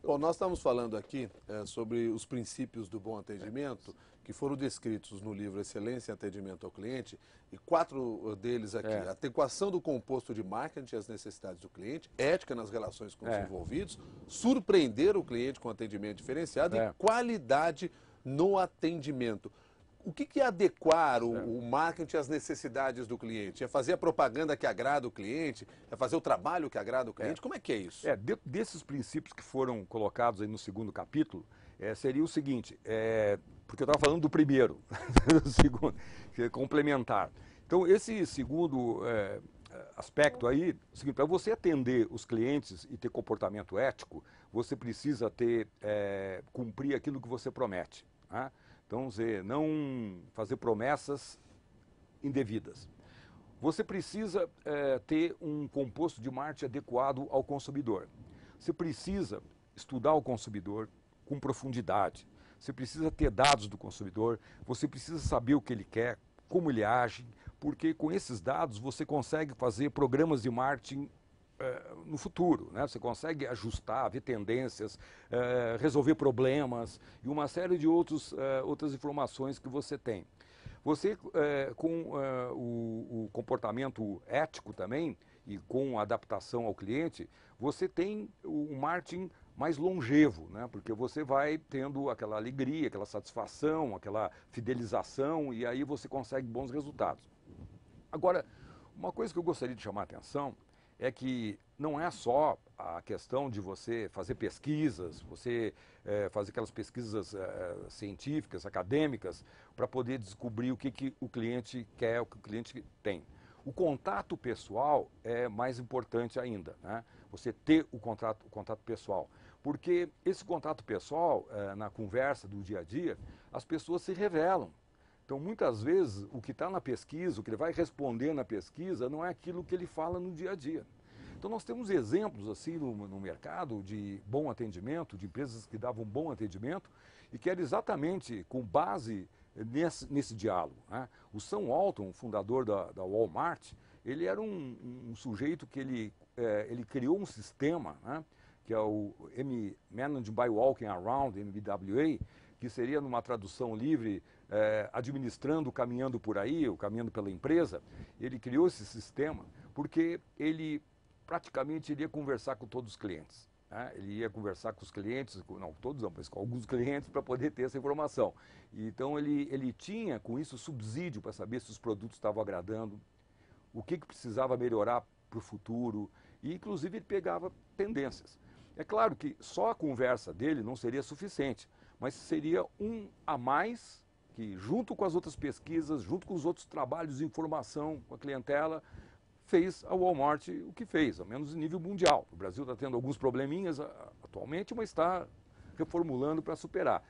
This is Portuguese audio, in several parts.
Bom, nós estamos falando aqui sobre os princípios do bom atendimento que foram descritos no livro Excelência em Atendimento ao Cliente, e 4 deles aqui: adequação do composto de marketing às necessidades do cliente, ética nas relações com os envolvidos, surpreender o cliente com atendimento diferenciado e qualidade no atendimento. O que é adequar o marketing às necessidades do cliente? É fazer a propaganda que agrada o cliente? É fazer o trabalho que agrada o cliente? Como é que é isso? Dentro desses princípios que foram colocados aí no segundo capítulo, seria o seguinte, porque eu estava falando do primeiro, do segundo, que é complementar. Então, esse segundo aspecto aí, para você atender os clientes e ter comportamento ético, você precisa cumprir aquilo que você promete, né? Então, não fazer promessas indevidas. Você precisa ter um composto de marketing adequado ao consumidor. Você precisa estudar o consumidor com profundidade. Você precisa ter dados do consumidor, você precisa saber o que ele quer, como ele age, porque com esses dados você consegue fazer programas de marketing no futuro, né? Você consegue ajustar, ver tendências, resolver problemas e uma série de outras informações que você tem. Você, com o comportamento ético também e com a adaptação ao cliente, você tem um marketing mais longevo, né? Porque você vai tendo aquela alegria, aquela satisfação, aquela fidelização e aí você consegue bons resultados. Agora, uma coisa que eu gostaria de chamar a atenção é que não é só a questão de você fazer pesquisas, você fazer aquelas pesquisas científicas, acadêmicas, para poder descobrir o que o cliente quer, o que o cliente tem. O contato pessoal é mais importante ainda, né? Você ter o contato pessoal. Porque esse contato pessoal, na conversa do dia a dia, as pessoas se revelam. Então, muitas vezes, o que está na pesquisa, o que ele vai responder na pesquisa, não é aquilo que ele fala no dia a dia. Então, nós temos exemplos assim no mercado de bom atendimento, de empresas que davam bom atendimento e que era exatamente com base nesse diálogo, né? O Sam Walton, fundador da Walmart, ele era um sujeito que ele criou um sistema, né, que é o Managed by Walking Around, MBWA, que seria, numa tradução livre, administrando, caminhando por aí, ou caminhando pela empresa. Ele criou esse sistema porque ele praticamente iria conversar com todos os clientes, né? Ele ia conversar com os clientes, não todos não, mas com alguns clientes para poder ter essa informação. Então ele tinha com isso subsídio para saber se os produtos estavam agradando, o que precisava melhorar para o futuro e inclusive ele pegava tendências. É claro que só a conversa dele não seria suficiente, mas seria um a mais que, junto com as outras pesquisas, junto com os outros trabalhos de informação com a clientela, fez a Walmart o que fez, ao menos em nível mundial. O Brasil está tendo alguns probleminhas atualmente, mas está reformulando para superar.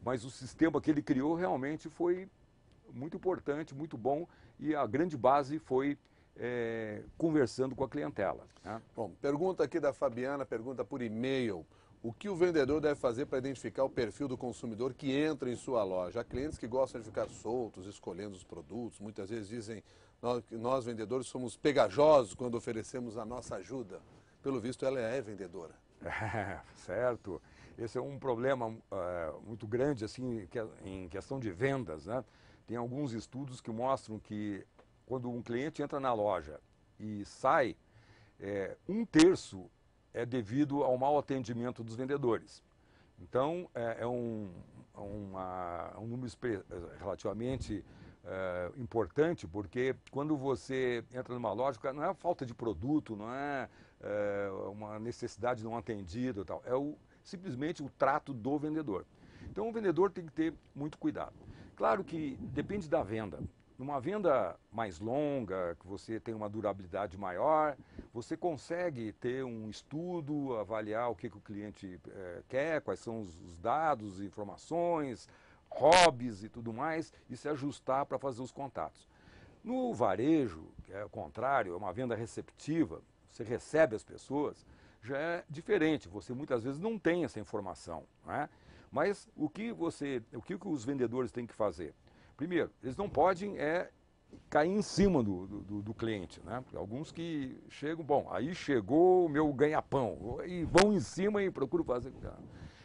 Mas o sistema que ele criou realmente foi muito importante, muito bom, e a grande base foi conversando com a clientela, né? Bom, pergunta aqui da Fabiana, pergunta por e-mail. O que o vendedor deve fazer para identificar o perfil do consumidor que entra em sua loja? Há clientes que gostam de ficar soltos, escolhendo os produtos. Muitas vezes dizem que nós vendedores somos pegajosos quando oferecemos a nossa ajuda. Pelo visto, ela é vendedora. Certo. Esse é um problema muito grande assim, em questão de vendas, né? Tem alguns estudos que mostram que quando um cliente entra na loja e sai, 1/3 é devido ao mau atendimento dos vendedores. Então, é um número relativamente importante, porque quando você entra numa loja, não é a falta de produto, não é uma necessidade não atendida, tal, simplesmente o trato do vendedor. Então, o vendedor tem que ter muito cuidado. Claro que depende da venda. Numa venda mais longa, que você tem uma durabilidade maior, você consegue ter um estudo, avaliar o que o cliente quer, quais são os dados, informações, hobbies e tudo mais, e se ajustar para fazer os contatos. No varejo, que é o contrário, é uma venda receptiva, você recebe as pessoas, já é diferente, você muitas vezes não tem essa informação, né? Mas o que os vendedores têm que fazer? Primeiro, eles não podem cair em cima do cliente, né? Porque alguns que chegam, bom, aí chegou o meu ganha-pão, e vão em cima e procuram fazer.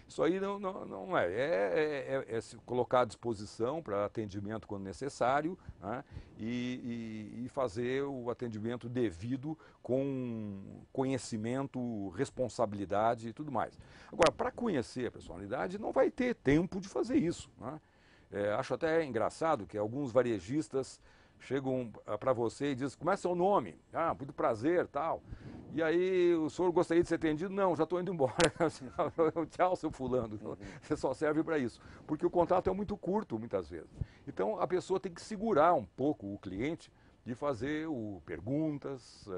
Isso aí não é. É se colocar à disposição para atendimento quando necessário, né? E fazer o atendimento devido com conhecimento, responsabilidade e tudo mais. Agora, para conhecer a personalidade, não vai ter tempo de fazer isso, né? Acho até engraçado que alguns varejistas chegam para você e dizem, como é seu nome? Ah, muito prazer, tal. E aí, o senhor gostaria de ser atendido? Não, já estou indo embora. Tchau, seu fulano. Você só serve para isso. Porque o contrato é muito curto, muitas vezes. Então, a pessoa tem que segurar um pouco o cliente de fazer perguntas,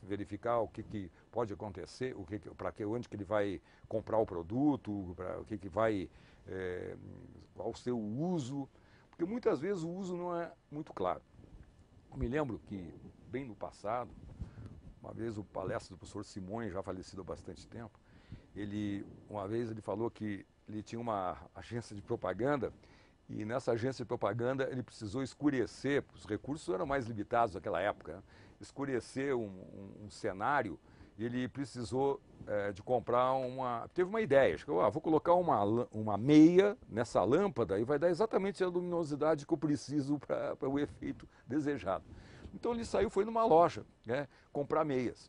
verificar o que pode acontecer, onde que ele vai comprar o produto, o que vai, qual o seu uso. Porque muitas vezes o uso não é muito claro. Eu me lembro que, bem no passado, uma vez o palestra do professor Simões, já falecido há bastante tempo, uma vez ele falou que ele tinha uma agência de propaganda e nessa agência de propaganda ele precisou escurecer, os recursos eram mais limitados naquela época, né? Escurecer um cenário e ele precisou de comprar teve uma ideia, acho que vou colocar uma meia nessa lâmpada e vai dar exatamente a luminosidade que eu preciso para o efeito desejado. Então ele saiu, foi numa loja, né, comprar meias.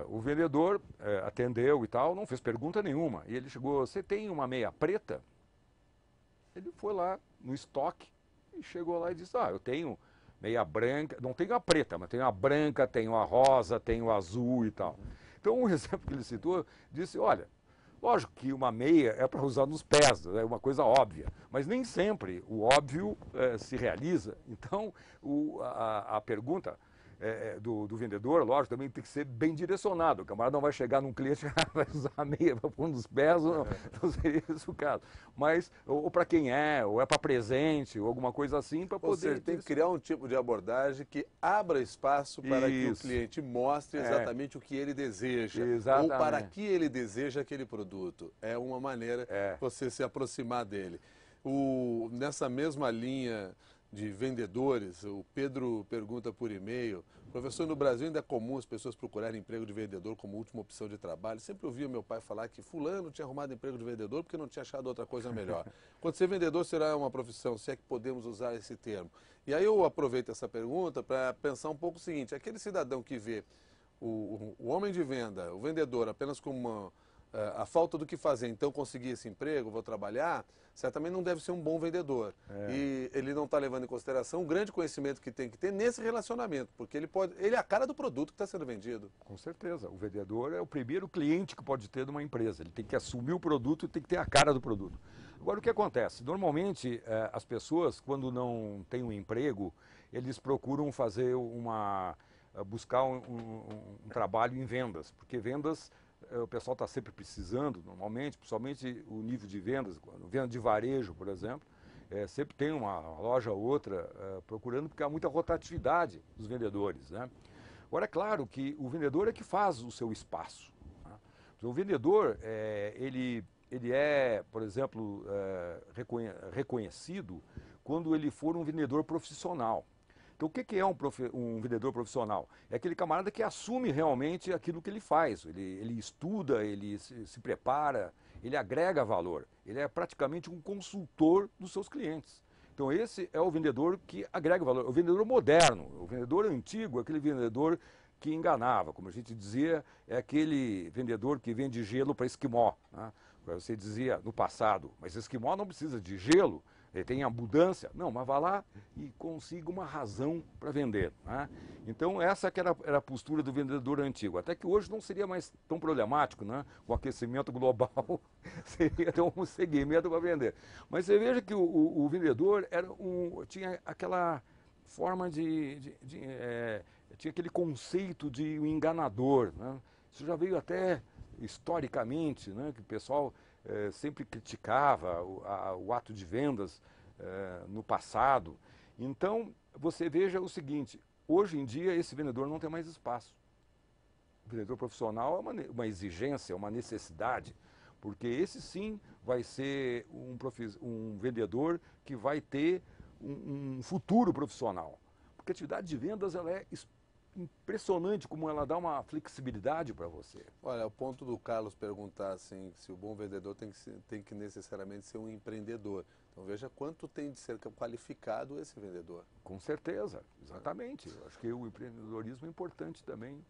O vendedor atendeu e tal, não fez pergunta nenhuma. E ele chegou, você tem uma meia preta? Ele foi lá no estoque e chegou lá e disse, eu tenho meia branca, não tenho a preta, mas tenho a branca, tenho a rosa, tenho a azul e tal. Então um exemplo que ele citou, disse, olha, lógico que uma meia é para usar nos pés, é uma coisa óbvia, mas nem sempre o óbvio se realiza. Então a pergunta do vendedor, lógico, também tem que ser bem direcionado. O camarada não vai chegar num cliente e vai usar a meia para pôr nos pés, não seria esse o caso. Mas, ou para quem ou é para presente, ou alguma coisa assim, para poder... Ou seja, tem que criar um tipo de abordagem que abra espaço para que o cliente mostre exatamente o que ele deseja. Exatamente. Ou para que ele deseja aquele produto. É uma maneira você se aproximar dele. Nessa mesma linha de vendedores, o Pedro pergunta por e-mail, professor, no Brasil ainda é comum as pessoas procurarem emprego de vendedor como última opção de trabalho. Sempre ouvia meu pai falar que fulano tinha arrumado emprego de vendedor porque não tinha achado outra coisa melhor. Quando ser vendedor será uma profissão, se é que podemos usar esse termo. E aí eu aproveito essa pergunta para pensar um pouco o seguinte, aquele cidadão que vê o homem de venda, o vendedor, apenas como a falta do que fazer, então conseguir esse emprego, vou trabalhar, certamente não deve ser um bom vendedor. E ele não está levando em consideração o grande conhecimento que tem que ter nesse relacionamento, porque ele é a cara do produto que está sendo vendido. Com certeza, o vendedor é o primeiro cliente que pode ter de uma empresa, ele tem que assumir o produto e tem que ter a cara do produto. Agora o que acontece? Normalmente as pessoas, quando não têm um emprego, eles procuram buscar um trabalho em vendas, porque vendas o pessoal está sempre precisando, normalmente, principalmente o nível de vendas, venda de varejo, por exemplo, sempre tem uma loja ou outra procurando, porque há muita rotatividade dos vendedores, né? Agora, é claro que o vendedor é que faz o seu espaço, né? O vendedor, ele é, por exemplo, reconhecido quando ele for um vendedor profissional. Então, o que é um vendedor profissional? É aquele camarada que assume realmente aquilo que ele faz. Ele estuda, ele se prepara, ele agrega valor. Ele é praticamente um consultor dos seus clientes. Então, esse é o vendedor que agrega valor. O vendedor moderno, o vendedor antigo, aquele vendedor que enganava. Como a gente dizia, é aquele vendedor que vende gelo para esquimó, né? Você dizia no passado, mas esquimó não precisa de gelo. Ele tem abundância. Não, mas vá lá e consiga uma razão para vender, né? Então, essa que era a postura do vendedor antigo. Até que hoje não seria mais tão problemático, né? Com o aquecimento global, seria ter um segmento para vender. Mas você veja que o vendedor tinha aquela forma tinha aquele conceito de um enganador, né? Isso já veio até historicamente, né? Que o pessoal sempre criticava o ato de vendas no passado. Então, você veja o seguinte, hoje em dia esse vendedor não tem mais espaço. O vendedor profissional é uma exigência, uma necessidade, porque esse sim vai ser um vendedor que vai ter um futuro profissional. Porque a atividade de vendas ela é impressionante como ela dá uma flexibilidade para você. Olha, o ponto do Carlos perguntar assim, se o bom vendedor tem que necessariamente ser um empreendedor. Então veja quanto tem de ser qualificado esse vendedor. Com certeza, exatamente. Eu acho que o empreendedorismo é importante também